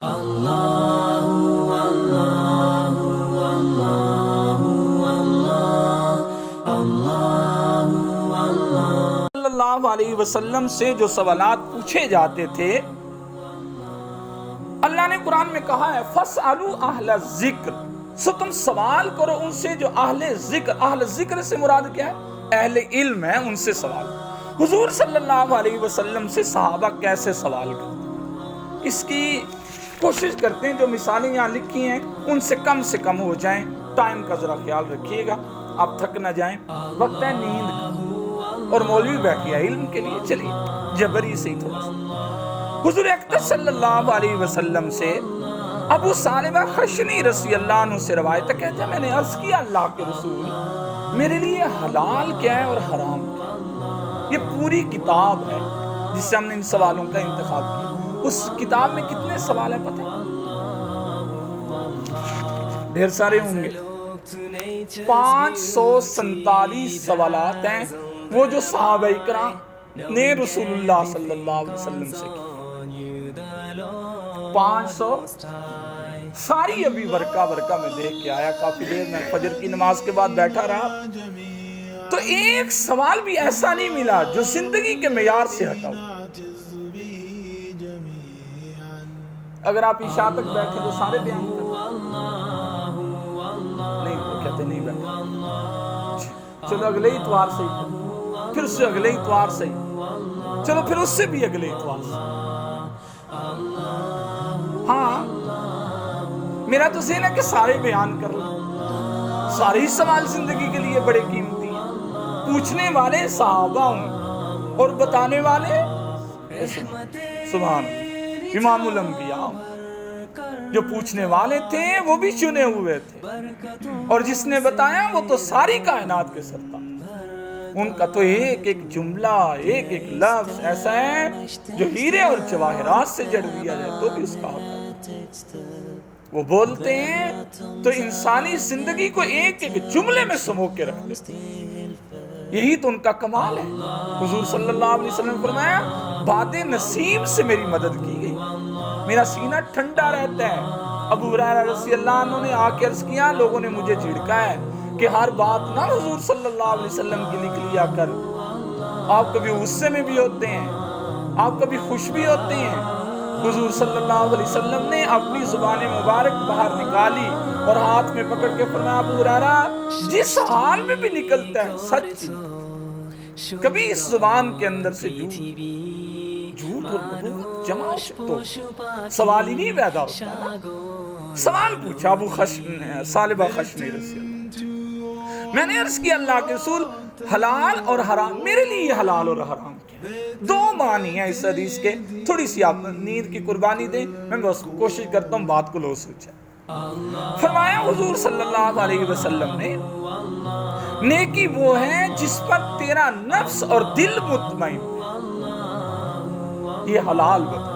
صلی اللہ علیہ وسلم سے جو سوالات پوچھے جاتے تھے، اللہ نے قرآن میں کہا ہے فَاسْأَلُوا أَهْلَ الذِّكْرِ، سو تم سوال کرو ان سے جو اہل ذکر سے مراد کیا ہے؟ اہل علم ہے، ان سے سوال کرو۔ حضور صلی اللہ علیہ وسلم سے صحابہ کیسے سوال کرتے ہیں، اس کی کوشش کرتے ہیں جو مثالیں یہاں لکھی ہیں ان سے کم ہو جائیں۔ ٹائم کا ذرا خیال رکھیے گا، آپ تھک نہ جائیں، وقت ہے نیند کا، اور مولوی بیٹھ گیا علم کے لیے، چلیے جبری سے ہی تھوڑا سا۔ حضور اکرم صلی اللہ علیہ وسلم سے ابو ثعلبہ خشنی رضی اللہ عنہ سے روایت ہے، کہتے ہیں میں نے عرض کیا اللہ کے رسول، میرے لیے حلال کیا ہے اور حرام کیا ہے؟ یہ پوری کتاب ہے جس سے ہم نے ان سوالوں کا انتخاب کیا۔ اس کتاب میں کتنے سوال ہیں پتہ ہے؟ ڈھیر سارے ہوں گے، 547 سوالات ہیں وہ جو صحابہ اکرام نے رسول اللہ صلی اللہ علیہ وسلم سے کی۔ 500 ساری ابھی ورقہ میں دیکھ کے آیا، کافی دیر میں فجر کی نماز کے بعد بیٹھا رہا، تو ایک سوال بھی ایسا نہیں ملا جو زندگی کے معیار سے ہٹا ہو۔ اگر آپ عشاء تک بیٹھے تو سارے بیان کریں، نہیں وہ کہتے نہیں بیٹھے، چلو اگلے اتوار سے ہی، پھر اس سے اگلے اتوار سے ہی، چلو پھر اس سے بھی اگلے اتوار سے۔ ہاں میرا تو ذہن ہے کہ سارے بیان کر لیں، سارے ہی سوال زندگی کے لیے بڑے قیمتی ہیں، پوچھنے والے صحابہ ہوں اور بتانے والے سبحان امام الانبیاء، جو پوچھنے والے تھے وہ بھی چنے ہوئے تھے، اور جس نے بتایا وہ تو ساری کائنات کے سردار، ان کا تو ایک ایک جملہ، ایک ایک لفظ ایسا ہے جو ہیرے اور جواہرات سے جڑ دیا جائے تو بھی اس کا حق ہے۔ وہ بولتے ہیں تو انسانی زندگی کو ایک ایک جملے میں سمو کے رکھ دیتے ہیں، یہی تو ان کا کمال ہے۔ حضور صلی اللہ علیہ وسلم نے فرمایا باد نسیم سے میری مدد کی گئی، میرا سینہ ٹھنڈا رہتا ہے۔ ابو ہریرہ رضی اللہ عنہ نے آ کے عرض کیا لوگوں نے مجھے جھڑکا ہے کہ ہر بات نہ حضور صلی اللہ علیہ وسلم کی لکھ لیا کر، آپ کبھی غصے میں بھی ہوتے ہیں، آپ کبھی خوش بھی ہوتے ہیں۔ حضور صلی اللہ علیہ وسلم نے اپنی زبان مبارک باہر نکالی اور ہاتھ میں پکڑ کے فرمایا ابو ہریرہ جس حال میں بھی نکلتا ہے سچ، کبھی اس زبان کے اندر سے جھوٹ اور نبوت جمع ہو تو سوال ہی نہیں پیدا ہوتا نا۔ سوال پوچھا ابو ثعلبہ خشنی رضی اللہ، میں نے عرض کیا اللہ کے رسول حلال اور حرام، میرے لیے حلال اور حرام کیا؟ دو معنی ہیں اس حدیث کے، تھوڑی سی آپ نیند کی قربانی دیں، میں بس کوشش کرتا ہوں بات کو لو سوچا۔ فرمایا حضور صلی اللہ علیہ وسلم نے نیکی وہ ہے جس پر تیرا نفس اور دل مطمئن، یہ حلال بتا،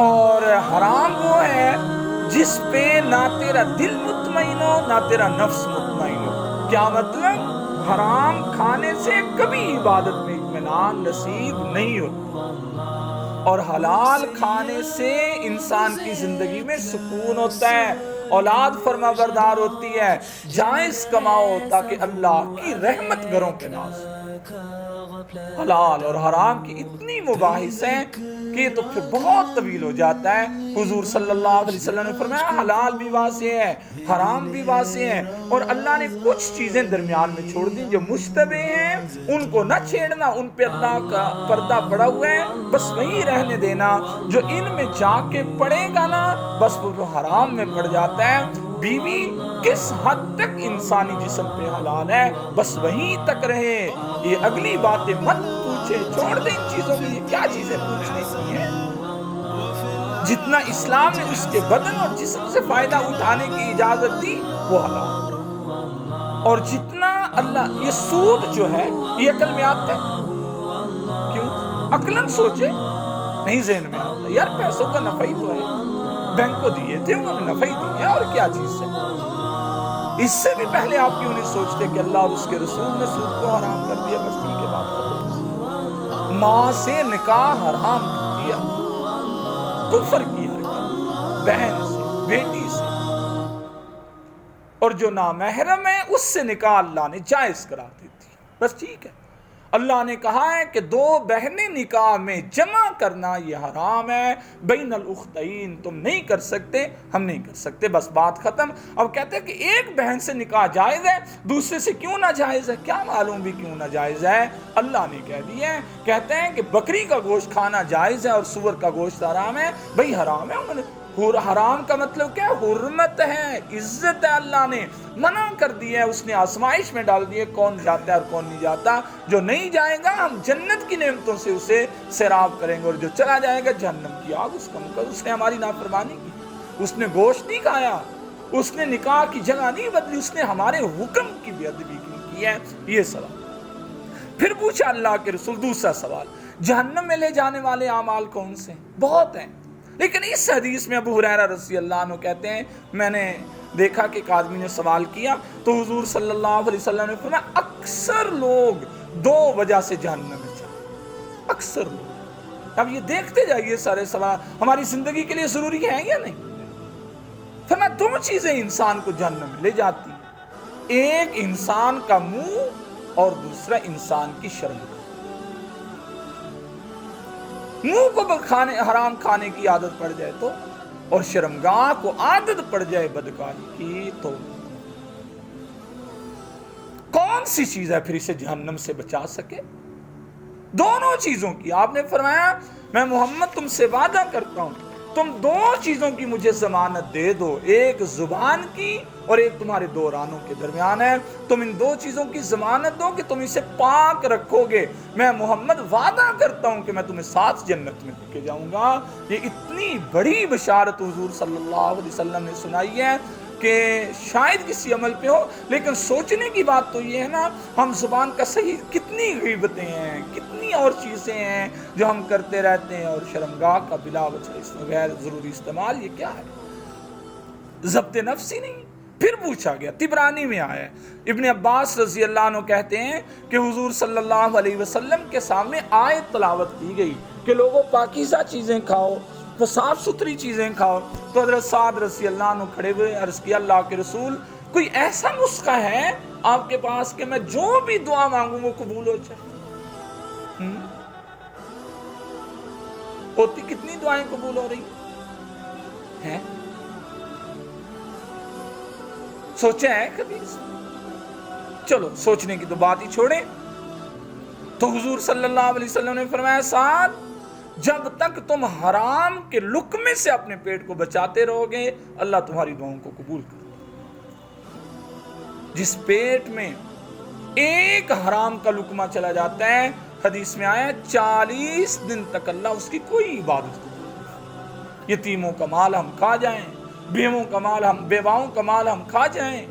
اور حرام وہ ہے جس پہ نہ تیرا دل مطمئن ہو نہ تیرا نفس مطمئن ہو۔ کیا مطلب؟ حرام کھانے سے کبھی عبادت میں اطمینان نصیب نہیں ہوتا، اور حلال کھانے سے انسان کی زندگی میں سکون ہوتا ہے، اولاد فرما بردار ہوتی ہے، جائز کماؤ تاکہ اللہ کی رحمت گھروں پہ ناز۔ حلال اور حرام کی اتنی مباحث ہیں کہ یہ تو پھر بہت طویل ہو جاتا ہے۔ حضور صلی اللہ علیہ وسلم نے فرمایا حلال بھی واضح ہے، حرام بھی واضح ہے، اور اللہ نے کچھ چیزیں درمیان میں چھوڑ دی جو مشتبہ ہیں، ان کو نہ چھیڑنا، ان پہ اللہ کا پردہ پڑا ہوا ہے، بس وہی رہنے دینا۔ جو ان میں جا کے پڑے گا نا بس وہ حرام میں پڑ جاتا ہے۔ بیوی کس حد تک انسانی جسم پہ حلال ہے بس وہیں تک رہے، یہ اگلی باتیں مت پوچھے، چھوڑ دیں ان چیزوں کی، یہ کیا چیزیں پوچھنے کی ہیں؟ جتنا اسلام نے اس کے بدن اور جسم سے فائدہ اٹھانے کی اجازت دی وہ حلال، اور جتنا اللہ، یہ سود جو ہے یہ عقل میں آتا ہے؟ کیوں؟ عقلاً سوچے نہیں ذہن میں آتا، یار پیسوں کا نفع ہی تو ہے، بینک کو دیے تھے انہوں نے نفع ہی دیا، اور کیا چیز سے؟ اس سے بھی پہلے آپ کیوں نہیں سوچتے کہ اللہ اور اس کے رسول نے سود کو حرام کر دیا، بس ٹھیک ہے بات کرو، ماں سے نکاح حرام کر دیا، کفر کی حرکت، بہن سے، بیٹی سے، اور جو نامحرم ہے اس سے نکاح اللہ نے جائز کرا دیتی، بس ٹھیک ہے۔ اللہ نے کہا ہے کہ دو بہنیں نکاح میں جمع کرنا یہ حرام ہے، بین الاختین، تم نہیں کر سکتے، ہم نہیں کر سکتے، بس بات ختم۔ اب کہتے ہیں کہ ایک بہن سے نکاح جائز ہے، دوسرے سے کیوں نہ جائز ہے؟ کیا معلوم بھی کیوں نہ جائز ہے؟ اللہ نے کہہ دیا ہے، کہتے ہیں کہ بکری کا گوشت کھانا جائز ہے اور سور کا گوشت حرام ہے، بھئی حرام ہے۔ انہوں نے حرام کا مطلب کیا؟ حرمت ہے، عزت ہے، اللہ نے منع کر دی ہے، اس نے آزمائش میں ڈال دی ہے کون جاتا ہے اور کون نہیں جاتا۔ جو نہیں جائے گا ہم جنت کی نعمتوں سے اسے سیراب کریں گے، اور جو چلا جائے گا جہنم کی آگ اس کا منکر۔ اس نے ہماری نافرمانی کی، اس نے گوشت نہیں کھایا، اس نے نکاح کی جگہ نہیں بدلی، اس نے ہمارے حکم کی بے ادبی کی ہے۔ یہ سوال پھر پوچھا اللہ کے رسول، دوسرا سوال، جہنم میں لے جانے والے اعمال کون سے؟ بہت ہیں، لیکن اس حدیث میں ابو ہریرہ رضی اللہ عنہ کہتے ہیں، میں نے دیکھا کہ ایک آدمی نے سوال کیا تو حضور صلی اللہ علیہ وسلم نے فرمایا اکثر لوگ دو وجہ سے جہنم میں جائیں، اکثر لوگ۔ اب یہ دیکھتے جائیے سارے سوال ہماری زندگی کے لیے ضروری ہیں یا نہیں؟ فرمایا دو چیزیں انسان کو جہنم میں لے جاتی ہیں، ایک انسان کا منہ اور دوسرا انسان کی شرم۔ منہ کو حرام کھانے کی عادت پڑ جائے تو، اور شرمگاہ کو عادت پڑ جائے بدکاری کی تو، کون سی چیز ہے پھر اسے جہنم سے بچا سکے؟ دونوں چیزوں کی آپ نے فرمایا میں محمد تم سے وعدہ کرتا ہوں تم دو چیزوں کی مجھے ضمانت دے دو، ایک زبان کی اور ایک تمہارے دو رانوں کے درمیان ہے، تم ان دو چیزوں کی ضمانت دو کہ تم اسے پاک رکھو گے، میں محمد وعدہ کرتا ہوں کہ میں تمہیں ساتھ جنت میں لے کے جاؤں گا۔ یہ اتنی بڑی بشارت حضور صلی اللہ علیہ وسلم نے سنائی ہے کہ شاید کسی عمل پہ ہو، لیکن سوچنے کی بات تو یہ ہے نا، ہم زبان کا صحیح کتنی غیبتیں ہیں، کتنی اور چیزیں ہیں جو ہم کرتے رہتے ہیں، اور شرمگاہ کا بلا وجہ اس میں غیر ضروری استعمال، یہ کیا ہے؟ ضبط نفس ہی نہیں۔ پھر پوچھا گیا، طبرانی میں آیا ہے، ابن عباس رضی اللہ عنہ کہتے ہیں کہ حضور صلی اللہ علیہ وسلم کے سامنے آیت تلاوت کی گئی کہ لوگوں پاکیزہ چیزیں کھاؤ، تو صاف ستھری چیزیں کھاؤ، تو حضرت سعد رضی اللہ عنہ کھڑے ہوئے عرض کیا اللہ کے رسول کوئی ایسا نسخہ ہے آپ کے پاس کہ میں جو بھی دعا مانگوں وہ قبول ہو جائے؟ ہوتی کتنی دعائیں قبول ہو رہی ہیں؟ سوچا ہے کبھی؟ چلو سوچنے کی تو بات ہی چھوڑیں۔ تو حضور صلی اللہ علیہ وسلم نے فرمایا سعد جب تک تم حرام کے لقمے سے اپنے پیٹ کو بچاتے رہو گے اللہ تمہاری دعاؤں کو قبول کرے۔ جس پیٹ میں ایک حرام کا لقمہ چلا جاتا ہے، حدیث میں آیا 40 دن تک اللہ اس کی کوئی عبادت قبول نہیں۔ یتیموں کا مال ہم کھا جائیں، بیواؤں کا مال ہم کھا جائیں،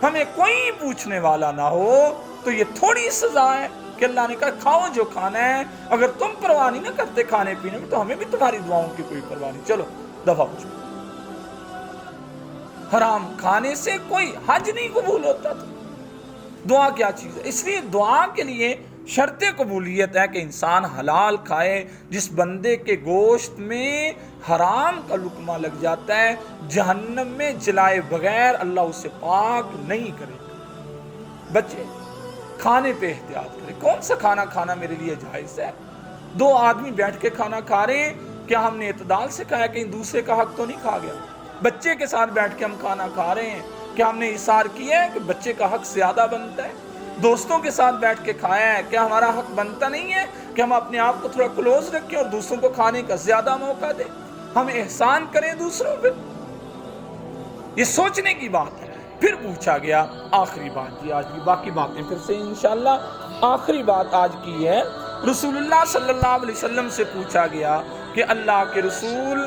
ہمیں کوئی پوچھنے والا نہ ہو، تو یہ تھوڑی سزا ہے کہ اللہ نے کہا کھاؤ جو کھانا ہے، اگر تم پرواہ نہیں نہ کرتے کھانے پینے میں تو ہمیں بھی تمہاری دعاؤں کی کوئی پرواہ نہیں، چلو دفع ہو جاؤ۔ حرام کھانے سے کوئی حج نہیں قبول ہوتا تھا۔ دعا کیا چیز ہے؟ اس لیے دعا کے لیے شرط قبولیت ہے کہ انسان حلال کھائے۔ جس بندے کے گوشت میں حرام کا لقمہ لگ جاتا ہے جہنم میں جلائے بغیر اللہ اسے پاک نہیں کرے گا۔ بچے کھانے پہ احتیاط کرے، کون سا کھانا کھانا میرے لیے جائز ہے؟ دو آدمی بیٹھ کے کھانا کھا رہے ہیں، کیا ہم نے اعتدال سے کھایا؟ کہیں دوسرے کا حق تو نہیں کھا گیا؟ بچے کے ساتھ بیٹھ کے ہم کھانا کھا رہے ہیں، کیا ہم نے اِصرار کیا ہے کہ بچے کا حق زیادہ بنتا ہے؟ دوستوں کے ساتھ بیٹھ کے کھایا ہے، کیا ہمارا حق بنتا نہیں ہے کہ ہم اپنے آپ کو تھوڑا کلوز رکھیں اور دوسروں کو کھانے کا زیادہ موقع دیں، ہم احسان کریں دوسروں پہ؟ یہ سوچنے کی بات ہے۔ پھر پوچھا گیا آخری بات، جی آج کی باقی باتیں پھر سے انشاءاللہ، آخری بات آج کی ہے، رسول اللہ صلی اللہ علیہ وسلم سے پوچھا گیا کہ اللہ کے رسول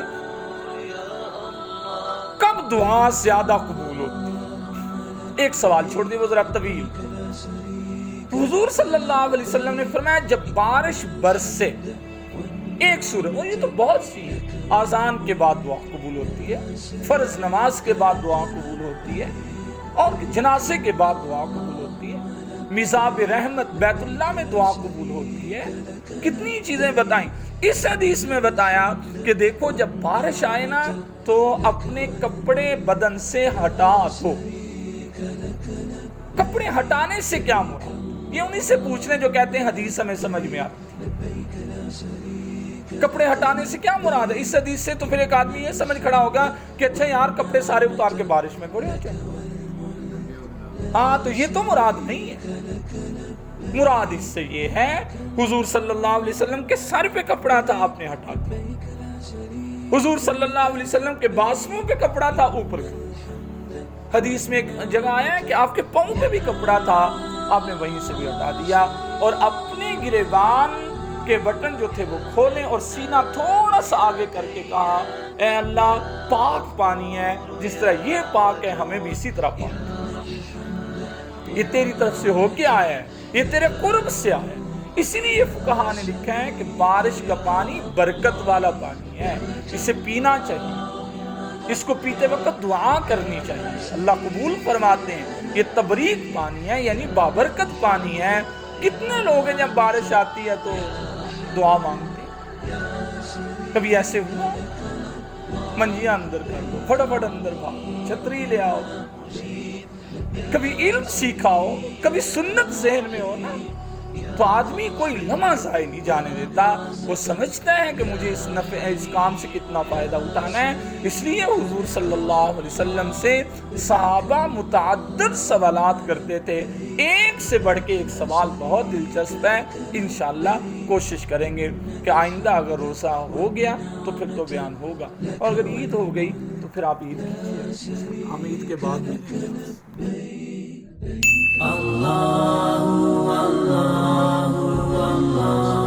کب دعا زیادہ قبول ہوتی ہے؟ ایک سوال چھوڑ دیں وہ ذرا طویل۔ حضور صلی اللہ علیہ وسلم نے فرمایا جب بارش برسے، ایک صورت، اور یہ تو بہت سی ہے، اذان کے بعد دعا قبول ہوتی ہے، فرض نماز کے بعد دعا قبول ہوتی ہے، اور جنازے کے بعد دعا قبول ہوتی ہے، میزاب رحمت بیت اللہ میں دعا قبول ہوتی ہے، کتنی چیزیں بتائیں۔ اس حدیث میں بتایا کہ دیکھو جب بارش آئے نا تو اپنے کپڑے بدن سے ہٹا دو۔ کپڑے ہٹانے سے کیا مراد؟ یہ انہیں سے پوچھ لیں جو کہتے ہیں حدیث ہمیں سمجھ میں آتی۔ کپڑے ہٹانے سے کیا مراد ہے؟ اس حدیث سے تو پھر ایک آدمی یہ سمجھ کھڑا ہوگا کہ اچھا یار کپڑے سارے اتار کے بارش میں کھڑے ہو جائیں۔ ہاں تو یہ تو مراد نہیں ہے۔ مراد اس سے یہ ہے حضور صلی اللہ علیہ وسلم کے سر پہ کپڑا تھا، آپ نے ہٹا دیا۔ حضور صلی اللہ علیہ وسلم کے بازوؤں پہ کپڑا تھا، اوپر حدیث میں ایک جگہ آیا ہے کہ آپ کے پاؤں پہ بھی کپڑا تھا، آپ نے وہیں سے بھی ہٹا دیا، اور اپنے گریبان کے بٹن جو تھے وہ کھولیں اور سینہ تھوڑا سا آگے کر کے کہا اے اللہ پاک پانی ہے، جس طرح یہ پاک ہے ہمیں بھی اسی طرح پاک، یہ تیری طرف سے ہو کے آیا ہے، یہ تیرے قرب سے آیا ہے۔ اسی لیے فقہاء نے لکھا ہے کہ بارش کا پانی برکت والا پانی ہے، اسے پینا چاہیے، اس کو پیتے وقت دعا کرنی چاہیے، اللہ قبول فرماتے ہیں۔ یہ تبریک پانی ہے، یعنی بابرکت پانی ہے۔ کتنے لوگ ہیں جب بارش آتی ہے تو دعا مانگتے ہیں؟ کبھی ایسے ہوا منجیاں اندر کر دو، فٹافٹ اندر بھاگو، چھتری لے آؤ، کبھی علم سیکھا ہو، کبھی سنت ذہن میں ہو نا، تو آدمی کوئی لمحہ ضائع نہیں جانے دیتا، وہ سمجھتا ہے کہ مجھے اس کام سے کتنا فائدہ اٹھانا ہے۔ اس لیے حضور صلی اللہ علیہ وسلم سے صحابہ متعدد سوالات کرتے تھے، ایک سے بڑھ کے ایک سوال بہت دلچسپ ہے، انشاءاللہ کوشش کریں گے کہ آئندہ اگر روزہ ہو گیا تو پھر تو بیان ہوگا، اور اگر عید ہو گئی تو پھر آپ عید کیجیے، ہم عید کے بعد ملیں گے۔ اللہ اللہ اللہ